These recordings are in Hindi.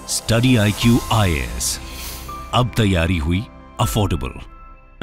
स्टडी IQ IAS, अब तैयारी हुई अफोर्डेबल।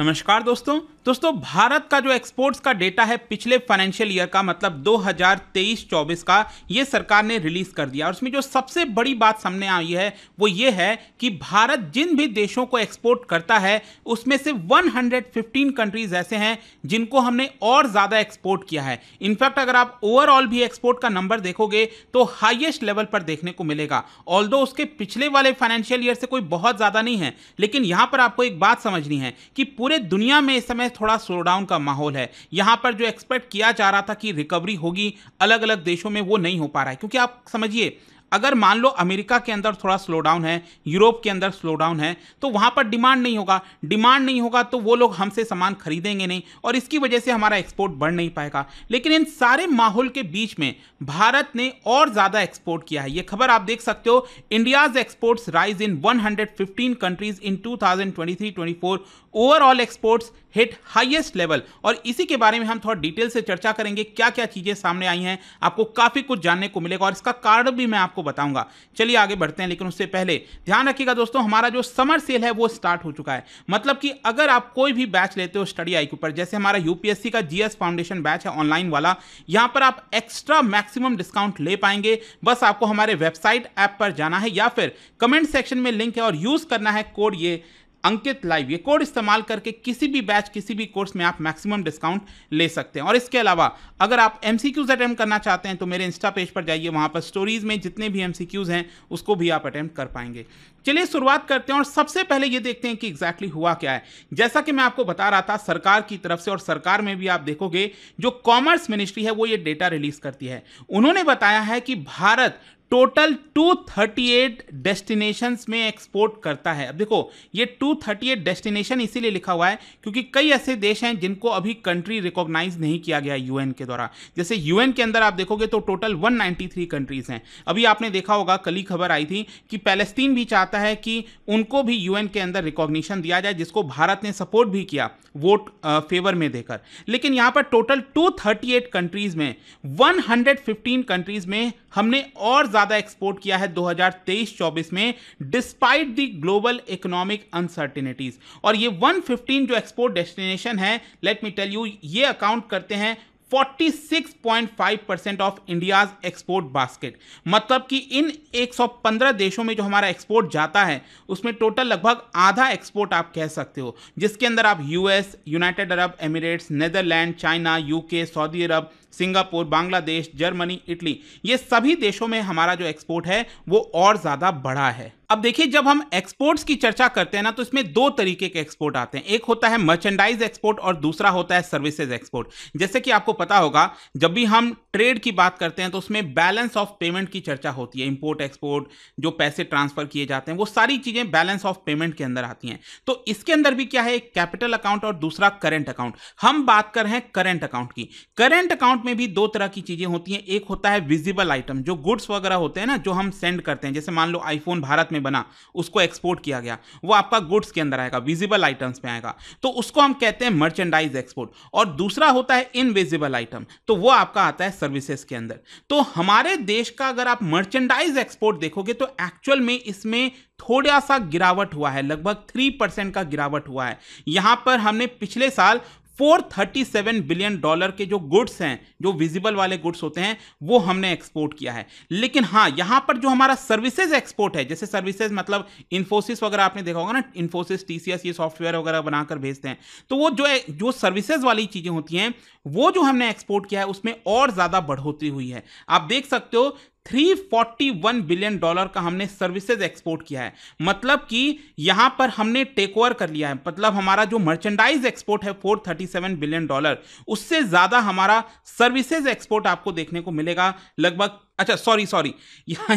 नमस्कार दोस्तों भारत का जो एक्सपोर्ट्स का डेटा है पिछले फाइनेंशियल ईयर का, मतलब 2023-24 का, ये सरकार ने रिलीज कर दिया। और उसमें जो सबसे बड़ी बात सामने आई है वो ये है कि भारत जिन भी देशों को एक्सपोर्ट करता है उसमें से 115 कंट्रीज ऐसे हैं जिनको हमने और ज़्यादा एक्सपोर्ट किया है। इनफैक्ट अगर आप ओवरऑल भी एक्सपोर्ट का नंबर देखोगे तो हाईएस्ट लेवल पर देखने को मिलेगा। ऑल्दो उसके पिछले वाले फाइनेंशियल ईयर से कोई बहुत ज़्यादा नहीं है, लेकिन यहाँ पर आपको एक बात समझनी है कि पूरे दुनिया में इस समय थोड़ा स्लोडाउन का माहौल है। यहां पर जो एक्सपेक्ट किया जा रहा था कि रिकवरी होगी अलग अलग देशों में, वो नहीं हो पा रहा है। क्योंकि आप समझिए, अगर मान लो अमेरिका के अंदर थोड़ा स्लोडाउन है, यूरोप के अंदर स्लोडाउन है, तो वहां पर डिमांड नहीं होगा तो वो लोग हमसे सामान खरीदेंगे नहीं और इसकी वजह से हमारा एक्सपोर्ट बढ़ नहीं पाएगा। लेकिन इन सारे माहौल के बीच में भारत ने और ज्यादा एक्सपोर्ट किया है। ये खबर आप देख सकते हो, India's exports rise in 115 countries in 2023-24, overall exports hit highest level. और इसी के बारे में हम थोड़ा डिटेल से चर्चा करेंगे, क्या क्या चीजें सामने आई हैं, आपको काफी कुछ जानने को मिलेगा और इसका कारण भी मैं आपको बताऊंगा। चलिए आगे बढ़ते हैं, लेकिन उससे पहले ध्यान रखिएगा दोस्तों, हमारा जो समर सेल है वो स्टार्ट हो चुका है। मतलब कि अगर आप कोई भी बैच लेते हो स्टडी IQ पर, जैसे हमारा यूपीएससी का GS फाउंडेशन बैच है ऑनलाइन वाला, यहां पर आप एक्स्ट्रा मैक्सिमम डिस्काउंट ले पाएंगे। बस आपको हमारे वेबसाइट ऐप पर जाना है या फिर कमेंट सेक्शन में लिंक है और यूज करना है कोड ये अंकित लाइव। ये कोड इस्तेमाल करके किसी भी बैच किसी भी कोर्स में आप मैक्सिमम डिस्काउंट ले सकते हैं। और इसके अलावा अगर आप MCQs अटेम्प्ट करना चाहते हैं तो मेरे इंस्टा पेज पर जाइए, वहां पर स्टोरीज में जितने भी MCQs हैं उसको भी आप अटेम्प्ट कर पाएंगे। चलिए शुरुआत करते हैं और सबसे पहले ये देखते हैं कि एग्जैक्टली हुआ क्या है। जैसा कि मैं आपको बता रहा था, सरकार की तरफ से, और सरकार में भी आप देखोगे जो कॉमर्स मिनिस्ट्री है वो ये डेटा रिलीज करती है। उन्होंने बताया है कि भारत टोटल 238 डेस्टिनेशंस में एक्सपोर्ट करता है। अब देखो, ये 238 डेस्टिनेशन इसीलिए लिखा हुआ है क्योंकि कई ऐसे देश हैं जिनको अभी कंट्री रिकॉग्नाइज नहीं किया गया UN के द्वारा। जैसे UN के अंदर आप देखोगे तो टोटल 193 कंट्रीज हैं। अभी आपने देखा होगा, कल ही खबर आई थी कि पैलेस्टीन भी चाहता है कि उनको भी UN के अंदर रिकॉग्निशन दिया जाए, जिसको भारत ने सपोर्ट भी किया वोट फेवर में देकर। लेकिन यहां पर टोटल 238 कंट्रीज में 115 कंट्रीज में हमने और ज्यादा एक्सपोर्ट किया है 2023-24 में, despite the global economic uncertainties. और ये 115 जो एक्सपोर्ट डेस्टिनेशन है, लेट मी टेल यू, ये अकाउंट करते हैं 46.5% ऑफ इंडियाज एक्सपोर्ट बास्केट। मतलब कि इन 115 देशों में जो हमारा एक्सपोर्ट जाता है उसमें टोटल लगभग आधा एक्सपोर्ट आप कह सकते हो, जिसके अंदर आप US, United Arab Emirates, Netherland, China, UK, Saudi Arab, Singapore, Bangladesh, Germany, Italy, ये सभी देशों में हमारा जो एक्सपोर्ट है वो और ज्यादा बढ़ा है। अब देखिए, जब हम एक्सपोर्ट्स की चर्चा करते हैं ना, तो इसमें दो तरीके के एक्सपोर्ट आते हैं। एक होता है मर्चेंडाइज एक्सपोर्ट और दूसरा होता है सर्विसेज एक्सपोर्ट। जैसे कि आपको पता होगा, जब भी हम ट्रेड की बात करते हैं तो उसमें बैलेंस ऑफ पेमेंट की चर्चा होती है। इंपोर्ट एक्सपोर्ट, जो पैसे ट्रांसफर किए जाते हैं, वो सारी चीजें बैलेंस ऑफ पेमेंट के अंदर आती हैं। तो इसके अंदर भी क्या है, एक कैपिटल अकाउंट और दूसरा करेंट अकाउंट। हम बात कर रहे हैं करेंट अकाउंट की। करेंट अकाउंट में भी दो तरह की चीजें होती हैं। एक होता है विजिबल आइटम, जो गुड्स वगैरह होते हैं ना, जो हम सेंड करते हैं। जैसे मान लो आईफोन भारत में बना, उसको एक्सपोर्ट किया गया, वो आपका गुड्स के अंदर आएगा, विजिबल आइटम्स में आएगा, तो उसको हम कहते हैं मर्चेंडाइज एक्सपोर्ट। और दूसरा होता है इनविजिबल आइटम, तो वो आपका आता है सर्विसेज के अंदर। तो हमारे देश का अगर आप मर्चेंडाइज एक्सपोर्ट देखोगे तो एक्चुअल में इसमें थोड़ा सा गिरावट हुआ है, लगभग 3% का गिरावट हुआ है। यहां पर हमने पिछले साल $437 बिलियन के जो गुड्स हैं, जो विजिबल वाले गुड्स होते हैं, वो हमने एक्सपोर्ट किया है। लेकिन हाँ, यहां पर जो हमारा सर्विसेज एक्सपोर्ट है, जैसे सर्विसेज मतलब इन्फोसिस वगैरह आपने देखा होगा ना, इन्फोसिस, TCS, ये सॉफ्टवेयर वगैरह बनाकर भेजते हैं, तो वो जो सर्विसेज वाली चीजें होती हैं, वो जो हमने एक्सपोर्ट किया है उसमें और ज्यादा बढ़ोतरी हुई है। आप देख सकते हो, $341 बिलियन का हमने सर्विसेज एक्सपोर्ट किया है। मतलब कि यहां पर हमने टेक ओवर कर लिया है। मतलब हमारा जो मर्चेंडाइज एक्सपोर्ट है $437 बिलियन, उससे ज्यादा हमारा सर्विसेज एक्सपोर्ट आपको देखने को मिलेगा। लगभग, अच्छा सॉरी यहाँ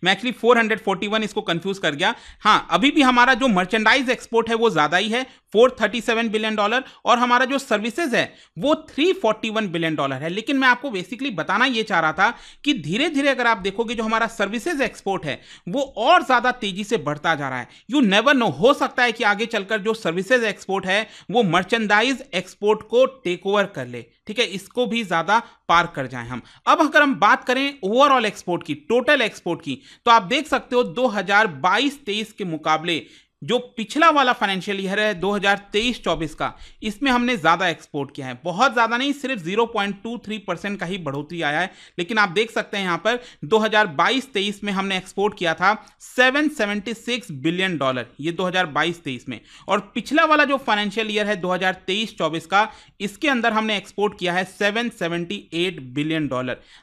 मैं एक्चुअली 441 इसको कंफ्यूज कर गया। हाँ, अभी भी हमारा जो मर्चेंडाइज एक्सपोर्ट है वो ज्यादा ही है, $437 बिलियन, और हमारा जो सर्विसेज है वो $341 बिलियन है। लेकिन मैं आपको बेसिकली बताना ये चाह रहा था कि धीरे धीरे अगर आप देखोगे जो हमारा सर्विसेज एक्सपोर्ट है वो और ज्यादा तेजी से बढ़ता जा रहा है। यू नेवर नो, हो सकता है कि आगे चलकर जो सर्विसेज एक्सपोर्ट है वो मर्चेंडाइज एक्सपोर्ट को टेक ओवर कर ले। ठीक है, इसको भी ज्यादा पार कर जाएं हम। अब अगर हम बात करें ओवरऑल एक्सपोर्ट की, टोटल एक्सपोर्ट की, तो आप देख सकते हो 2022-23 के मुकाबले जो पिछला वाला फाइनेंशियल ईयर है 2023-24 का, इसमें हमने ज़्यादा एक्सपोर्ट किया है। बहुत ज़्यादा नहीं, सिर्फ 0.23% का ही बढ़ोतरी आया है। लेकिन आप देख सकते हैं यहाँ पर 2022-23 में हमने एक्सपोर्ट किया था $776 बिलियन, ये 2022-23 में। और पिछला वाला जो फाइनेंशियल ईयर है 2023-24 का, इसके अंदर हमने एक्सपोर्ट किया है $778 बिलियन।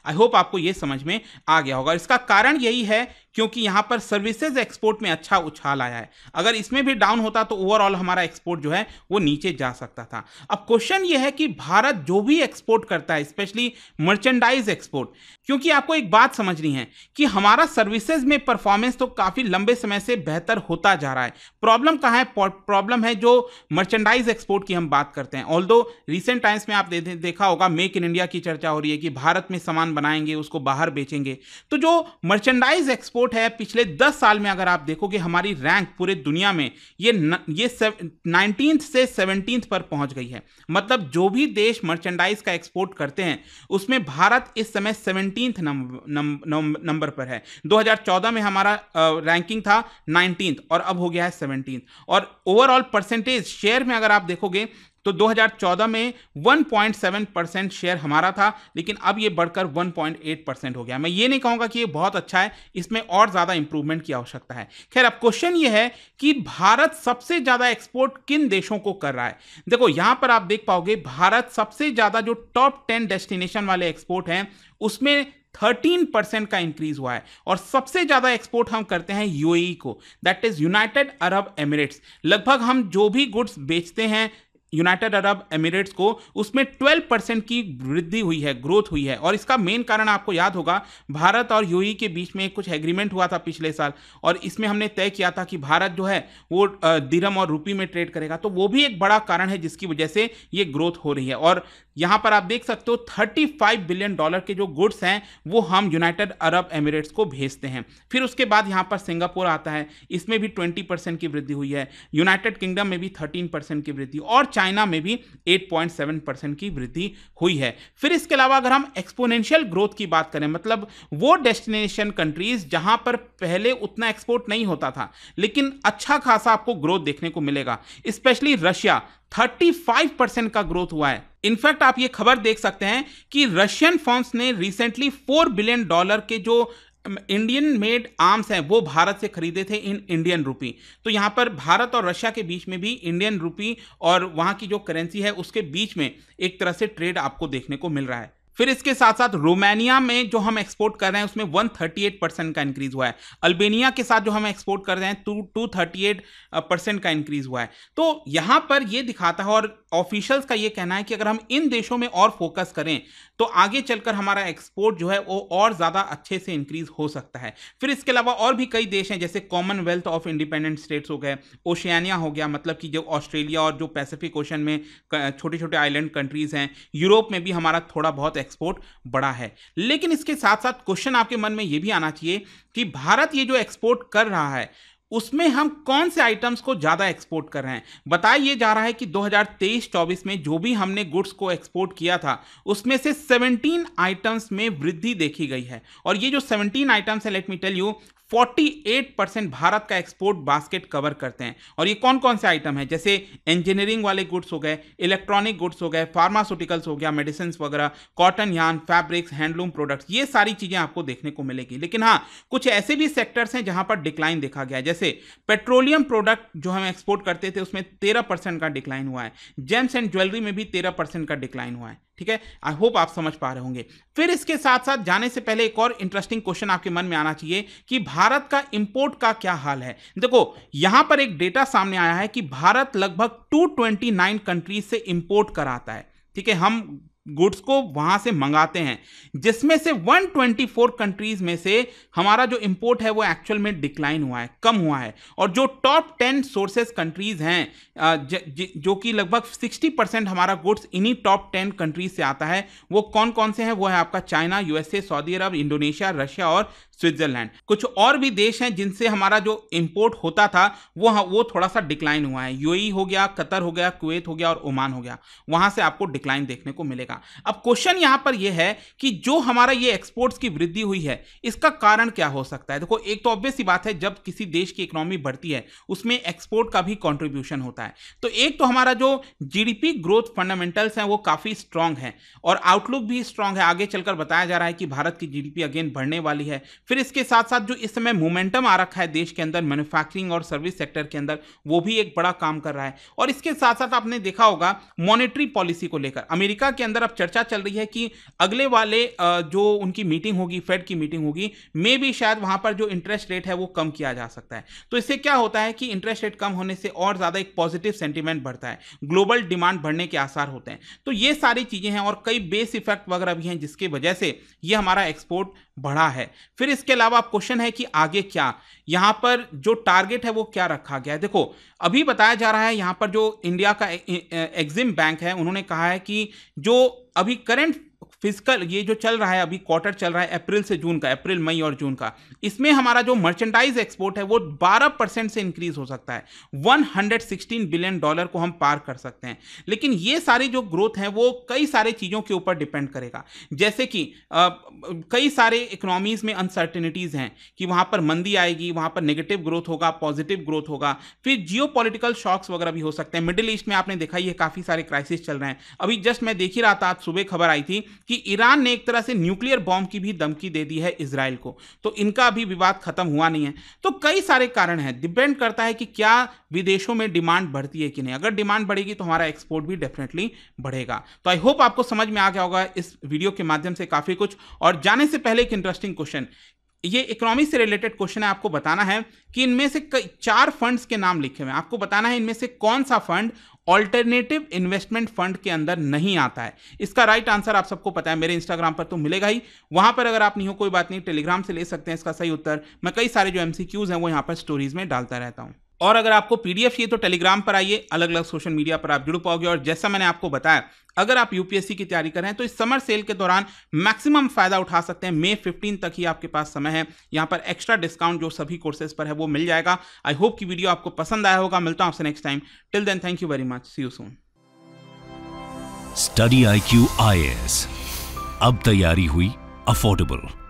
आई होप आपको ये समझ में आ गया होगा। इसका कारण यही है क्योंकि यहां पर सर्विसेज एक्सपोर्ट में अच्छा उछाल आया है। अगर इसमें भी डाउन होता तो ओवरऑल हमारा एक्सपोर्ट जो है वो नीचे जा सकता था। अब क्वेश्चन ये है कि भारत जो भी एक्सपोर्ट करता है, स्पेशली मर्चेंडाइज एक्सपोर्ट, क्योंकि आपको एक बात समझनी है कि हमारा सर्विसेज में परफॉर्मेंस तो काफी लंबे समय से बेहतर होता जा रहा है। प्रॉब्लम कहां है? प्रॉब्लम है जो मर्चेंडाइज एक्सपोर्ट की हम बात करते हैं। ऑल्दो रिसेंट टाइम्स में आप देखा होगा मेक इन इंडिया की चर्चा हो रही है कि भारत में सामान बनाएंगे उसको बाहर बेचेंगे। तो जो मर्चेंडाइज एक्सपोर्ट है, पिछले 10 साल में अगर आप देखोगे हमारी रैंक पूरे दुनिया में ये 19th से 17th पर पहुंच गई है। मतलब जो भी देश मर्चेंडाइज का एक्सपोर्ट करते हैं उसमें भारत इस समय 17th नंबर पर है। 2014 में हमारा रैंकिंग था 19th और अब हो गया है 17th। और ओवरऑल परसेंटेज शेयर में अगर आप देखोगे तो 2014 में 1.7% शेयर हमारा था, लेकिन अब ये बढ़कर 1.8% हो गया। मैं ये नहीं कहूँगा कि ये बहुत अच्छा है, इसमें और ज़्यादा इंप्रूवमेंट की आवश्यकता है। खैर, अब क्वेश्चन ये है कि भारत सबसे ज़्यादा एक्सपोर्ट किन देशों को कर रहा है। देखो यहाँ पर आप देख पाओगे भारत सबसे ज़्यादा जो टॉप 10 डेस्टिनेशन वाले एक्सपोर्ट हैं उसमें 13% का इंक्रीज हुआ है। और सबसे ज्यादा एक्सपोर्ट हम करते हैं यूएई को, that is United Arab Emirates. लगभग हम जो भी गुड्स बेचते हैं यूनाइटेड अरब एमिरेट्स को, उसमें 12% की वृद्धि हुई है, ग्रोथ हुई है। और इसका मेन कारण आपको याद होगा, भारत और यूएई के बीच में कुछ एग्रीमेंट हुआ था पिछले साल और इसमें हमने तय किया था कि भारत जो है वो दिरहम और रुपी में ट्रेड करेगा। तो वो भी एक बड़ा कारण है जिसकी वजह से ये ग्रोथ हो रही है। और यहां पर आप देख सकते हो $35 बिलियन के जो गुड्स हैं वो हम यूनाइटेड अरब एमिरेट्स को भेजते हैं। फिर उसके बाद यहां पर सिंगापुर आता है, इसमें भी 20% की वृद्धि हुई है। यूनाइटेड किंगडम में भी 13% की वृद्धि और चाइना में भी 8.7% की वृद्धि हुई है। फिर इसके अलावा अगर हम एक्सपोनेंशियल ग्रोथ की बात करें, मतलब वो डेस्टिनेशन कंट्रीज जहां पर पहले उतना एक्सपोर्ट नहीं होता था लेकिन अच्छा खासा आपको ग्रोथ देखने को मिलेगा, स्पेशली रशिया 35% का ग्रोथ हुआ है। इनफैक्ट आप ये खबर देख सकते हैं कि रशियन फर्म्स ने रिसेंटली $4 बिलियन के जो इंडियन मेड आर्म्स हैं वो भारत से खरीदे थे इन इंडियन रुपी। तो यहां पर भारत और रशिया के बीच में भी इंडियन रुपी और वहां की जो करेंसी है उसके बीच में एक तरह से ट्रेड आपको देखने को मिल रहा है। फिर इसके साथ साथ रोमानिया में जो हम एक्सपोर्ट कर रहे हैं उसमें 138% का इंक्रीज हुआ है। अल्बेनिया के साथ जो हम एक्सपोर्ट कर रहे हैं 238% का इंक्रीज हुआ है। तो यहां पर यह दिखाता है और ऑफिशियल्स का यह कहना है कि अगर हम इन देशों में और फोकस करें तो आगे चलकर हमारा एक्सपोर्ट जो है वो और ज़्यादा अच्छे से इंक्रीज हो सकता है। फिर इसके अलावा और भी कई देश हैं जैसे कॉमनवेल्थ ऑफ इंडिपेंडेंट स्टेट्स हो गए, ओशियानिया हो गया, मतलब कि जो ऑस्ट्रेलिया और जो पैसिफिक ओशन में छोटे छोटे आइलैंड कंट्रीज हैं, यूरोप में भी हमारा थोड़ा बहुत एक्सपोर्ट बढ़ा है। लेकिन इसके साथ साथ क्वेश्चन आपके मन में यह भी आना चाहिए कि भारत ये जो एक्सपोर्ट कर रहा है उसमें हम कौन से आइटम्स को ज्यादा एक्सपोर्ट कर रहे हैं। बताया ये जा रहा है कि 2023-24 में जो भी हमने गुड्स को एक्सपोर्ट किया था उसमें से 17 आइटम्स में वृद्धि देखी गई है। और ये जो 17 आइटम्स है, लेट मी टेल यू, 48% भारत का एक्सपोर्ट बास्केट कवर करते हैं। और ये कौन कौन से आइटम है, जैसे इंजीनियरिंग वाले गुड्स हो गए, इलेक्ट्रॉनिक गुड्स हो गए, फार्मास्यूटिकल्स हो गया, मेडिसिन वगैरह, cotton yarn, fabrics, handloom products, ये सारी चीजें आपको देखने को मिलेगी। लेकिन हाँ, कुछ ऐसे भी सेक्टर्स हैं जहां पर डिक्लाइन देखा गया है, जैसे पेट्रोलियम प्रोडक्ट जो हम एक्सपोर्ट करते थे उसमें 13% का डिक्लाइन हुआ है। जेम्स एंड ज्वेलरी में भी 13% का डिक्लाइन हुआ है। ठीक है, आई होप आप समझ पा रहे होंगे। फिर इसके साथ साथ जाने से पहले एक और इंटरेस्टिंग क्वेश्चन आपके मन में आना चाहिए कि भारत का इंपोर्ट का क्या हाल है। देखो यहां पर एक डेटा सामने आया है कि भारत लगभग 229 कंट्रीज से इंपोर्ट कराता है। ठीक है, हम गुड्स को वहां से मंगाते हैं, जिसमें से 124 कंट्रीज में से हमारा जो इंपोर्ट है वो एक्चुअल में डिक्लाइन हुआ है, कम हुआ है। और जो टॉप 10 सोर्सेस कंट्रीज हैं जो कि लगभग 60% हमारा गुड्स इन्हीं टॉप 10 कंट्रीज से आता है, वो कौन कौन से हैं? वो है आपका चाइना, यूएसए, सऊदी अरब, इंडोनेशिया, रशिया और स्विट्जरलैंड। कुछ और भी देश हैं जिनसे हमारा जो इंपोर्ट होता था वो थोड़ा सा डिक्लाइन हुआ है। यूएई हो गया, कतर हो गया, कुवैत हो गया और ओमान हो गया, वहां से आपको डिक्लाइन देखने को मिलेगा। बढ़ेगा। अब क्वेश्चन यहां पर यह है कि जो हमारा ये एक्सपोर्ट्स की वृद्धि हुई है इसका कारण क्या हो सकता है। देखो, एक तो ऑब्वियस सी बात है, जब किसी देश की इकोनॉमी बढ़ती है उसमें एक्सपोर्ट का भी कंट्रीब्यूशन होता है। तो एक तो हमारा जो जीडीपी ग्रोथ फंडामेंटल्स हैं वो काफी स्ट्रांग है और आउटलुक भी स्ट्रांग है। आगे चलकर बताया जा रहा है कि भारत की जीडीपी अगेन बढ़ने वाली है। फिर इसके साथ साथ जो इस समय मोमेंटम आ रखा है देश के अंदर मैन्युफैक्चरिंग और सर्विस सेक्टर के अंदर, वो भी एक बड़ा काम कर रहा है। और इसके साथ साथ आपने देखा होगा मॉनेटरी पॉलिसी को लेकर अमेरिका के अंदर अब चर्चा चल रही है कि अगले वाले जो उनकी मीटिंग होगी, फेड की मीटिंग होगी, मे भी शायद वहां पर जो इंटरेस्ट रेट है वो कम किया जा सकता है। तो इससे क्या होता है कि इंटरेस्ट रेट कम होने से और ज्यादा एक पॉजिटिव सेंटीमेंट बढ़ता है, ग्लोबल डिमांड बढ़ने के आसार होते हैं। तो ये सारी चीजें हैं और कई बेस इफेक्ट वगैरह भी हैं जिसकी वजह से ये हमारा एक्सपोर्ट बढ़ा है। फिर इसके अलावा क्वेश्चन है कि आगे क्या, यहां पर जो टारगेट है वो क्या रखा गया है। देखो, अभी बताया जा रहा है यहां पर जो इंडिया का एग्जिम बैंक है उन्होंने कहा है कि जो अभी करंट फिजिकल ये जो चल रहा है, अभी क्वार्टर चल रहा है अप्रैल से जून का, अप्रैल मई और जून का, इसमें हमारा जो मर्चेंडाइज एक्सपोर्ट है वो 12% से इंक्रीज हो सकता है। 116 बिलियन डॉलर को हम पार कर सकते हैं। लेकिन ये सारी जो ग्रोथ है वो कई सारे चीजों के ऊपर डिपेंड करेगा, जैसे कि कई सारे इकोनॉमीज में अनसर्टेनिटीज हैं कि वहां पर मंदी आएगी, वहां पर नेगेटिव ग्रोथ होगा, पॉजिटिव ग्रोथ होगा, फिर जियोपॉलिटिकल शॉक्स वगैरह भी हो सकते हैं। मिडिल ईस्ट में आपने देखा ये काफी सारे क्राइसिस चल रहे हैं। अभी जस्ट मैं देख ही रहा था, आज सुबह खबर आई थी कि ईरान ने एक तरह से न्यूक्लियर बॉम्ब की भी धमकी दे दी है इजराइल को, तो इनका अभी विवाद खत्म हुआ नहीं है। तो कई सारे कारण हैं, डिपेंड करता है कि क्या विदेशों में डिमांड बढ़ती है कि नहीं। अगर डिमांड बढ़ेगी तो हमारा एक्सपोर्ट भी डेफिनेटली बढ़ेगा। तो आई होप आपको समझ में आ गया होगा इस वीडियो के माध्यम से काफी कुछ। और जाने से पहले एक इंटरेस्टिंग क्वेश्चन, ये इकोनॉमी से रिलेटेड क्वेश्चन है, आपको बताना है कि इनमें से 4 फंड्स के नाम लिखे हुए हैं, आपको बताना है इनमें से कौन सा फंड ऑल्टरनेटिव इन्वेस्टमेंट फंड के अंदर नहीं आता है। इसका राइट आंसर आप सबको पता है, मेरे इंस्टाग्राम पर तो मिलेगा ही, वहां पर अगर आप नहीं हो कोई बात नहीं, टेलीग्राम से ले सकते हैं इसका सही उत्तर। मैं कई सारे जो एमसीक्यूज हैं वो यहां पर स्टोरीज में डालता रहता हूं। और अगर आपको पीडीएफ चाहिए तो टेलीग्राम पर आइए, अलग अलग सोशल मीडिया पर आप जुड़ पाओगे। और जैसा मैंने आपको बताया, अगर आप यूपीएससी की तैयारी कर रहे हैं तो इस समर सेल के दौरान मैक्सिमम फायदा उठा सकते हैं। मई 15 तक ही आपके पास समय है, यहां पर एक्स्ट्रा डिस्काउंट जो सभी कोर्सेज पर है वो मिल जाएगा। आई होप कि वीडियो आपको पसंद आया होगा। मिलता हूं आपसे next time. Till then, thank you very much, see you soon. Study IQ IAS, अब तैयारी हुई अफोर्डेबल।